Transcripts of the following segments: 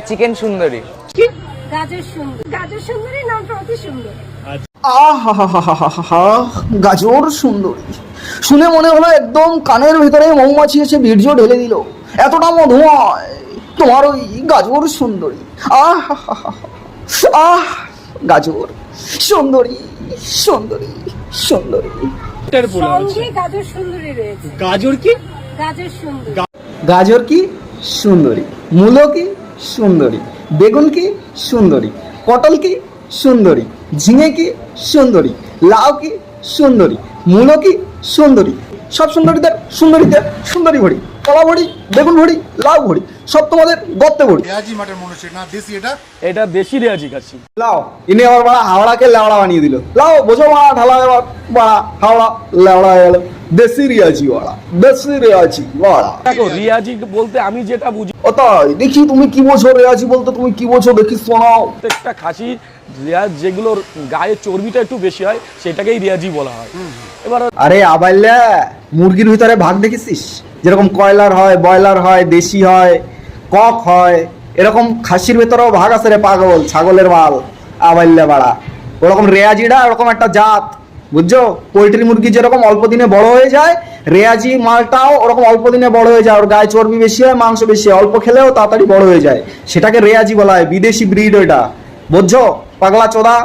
Chicken সুন্দরী। গাজর সুন্দরী, গাজর সুন্দরী নামটা অতি সুন্দর। আহা, গাজর সুন্দরী শুনে মনে হলো একদম কানের ভিতরে মৌমাছি এসে বীর্য ঢেলে দিল, এতটা মধুময় তোমার ওই গাজর সুন্দরী। আহ গাজর সুন্দরী সুন্দরী সুন্দরী। সঙ্গে গাজর সুন্দরী রয়েছে। গাজর কি? গাজর সুন্দরী। গাজর কি সুন্দরী, মূলো কি সুন্দরী, বেগুন কি সুন্দরী, পটল কি সুন্দরী, ঝিঙে কি সুন্দরী, লাউ কি সুন্দরী, মূলো কি সুন্দরী। সব সুন্দরীদের সুন্দরীদের সুন্দরী ভরি, কলা ভরি, বেগুন ভরি, লাউ ভরি, সব তোমাদের গর্তে ভরি। রেয়াজি মাঠের মনে হচ্ছে না দেশি, এটা দেশি রেয়াজি খাচ্ছি। লাও ইনি আবার বাড়া হাওড়াকে লেওড়া বানিয়ে দিল। লাও বোঝো বাড়া ঢালা এবার বাড়া হাওড়া লেওড়া হয়ে গেল। দেশি রিয়াজি বাড়া, দেশি রিয়াজি বাড়া। দেখো রিয়াজি বলতে আমি যেটা বুঝি, ও তাই দেখি তুমি কি বোঝো রেয়াজি বলতে, তুমি কি বোঝো দেখি শোনাও। প্রত্যেকটা খাসি রেয়াজ যেগুলোর গায়ে চর্বিটা একটু বেশি হয় সেটাকেই রেয়াজি বলা হয়। এবার আরে আবাইল্লা মুরগির ভিতরে ভাগ দেখেছিস, যেরকম কয়লার হয়, ব্রয়লার হয়, দেশি হয়, কক হয়, এরকম খাসির ভেতরেও ভাগ আছে রে পাগল, ছাগলের মাল আবাইল্লা বাড়া। ওরকম রেয়াজিটা ওরকম একটা জাত, বুঝছো? পোলট্রি মুরগি যেরকম অল্প দিনে বড় হয়ে যায়, রেয়াজি মালটাও ওরকম অল্প দিনে বড় হয়ে যায়। ওর গায়ে চর্বি বেশি হয়, মাংস বেশি হয়, অল্প খেলেও তাড়াতাড়ি বড় হয়ে যায়, সেটাকে রেয়াজি বলা হয়। বিদেশি ব্রিড ওইটা, বুঝছো পাগলা চোদা?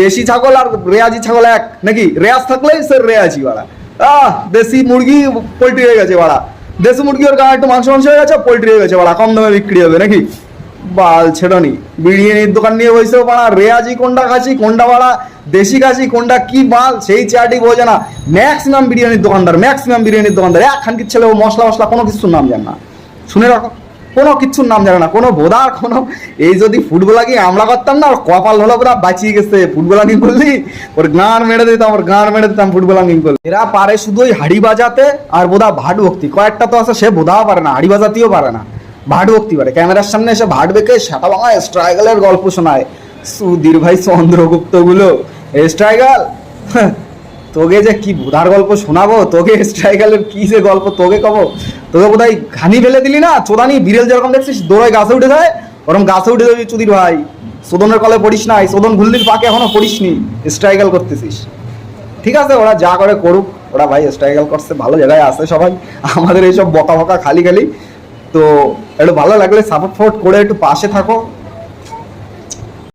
দেশি ছাগল আর রেয়াজি ছাগল এক নাকি? রেয়াজ থাকলেই সে রেয়াজি বাড়া। দেশি মুরগি পোলট্রি হয়ে গেছে বাড়া, দেশি মুরগি ওর গায়ে একটু মাংস হয়ে গেছে, পোলট্রি হয়ে গেছে বাড়া, কম দামে বিক্রি হবে নাকি? বাল ছেড়নি বিরিয়ানির দোকান নিয়ে বসেও বাড়া রেয়াজি কোনটা খাসি কোনটা বাড়া দেশি খাসি কোনটা কি মাল সেই চাটি বোঝে না। ম্যাক্সিমাম বিরিয়ানির দোকানদার একখানকির ছেলে ও মশলা কোনো কিছুর নাম জানে না। শুনে রাখো, কোনো কিচ্ছুর নাম জানে না, কোনো বোধা কোনো। এই যদি ফুটবলাকি আমরা করতাম না, ওর কপাল হলো পুরা বাঁচিয়ে গেছে। ফুটবলাকি করলি ওর গান মেরে দিতাম ফুটবলাকি করলি। এরা পারে শুধু ওই হাড়ি বাজাতে আর বোধা ভাট ভক্তি, কয়েকটা তো আছে সে বোধাও পারে না, হাড়ি বাজাতেও পারে না, ভাট ভক্তি পারে। ক্যামেরার সামনে এসে ভাট বেঁকে সেটা ভাঙা স্ট্রাইগালের গল্প শোনায়। সুধীর ভাই চন্দ্রগুপ্ত গুলো স্ট্রাইগাল, তোকে যে কি বোধার গল্প শোনাবো, তোকে স্ট্রাইগালের কি যে গল্প তোকে কব। তোকে বোধহয় ঘানি ফেলে দিলি না, চোদানি বিড়েল যেরকম দেখছিস দৌড়ায় গাছে উঠে যায়, ওরকম গাছে উঠে যাবি চুদির ভাই। সোদনের কলে পড়িস নাই, সোদন ভুলদির পাকে এখনো পড়িসনি, স্ট্রাইগাল করতেছিস। ঠিক আছে, ওরা যা করে করুক, ওরা ভাই স্ট্রাইগাল করছে, ভালো জায়গায় আছে সবাই। আমাদের এইসব বকা বকা খালি তো একটু ভালো লাগলে সাপোর্ট করে একটু পাশে থাকো।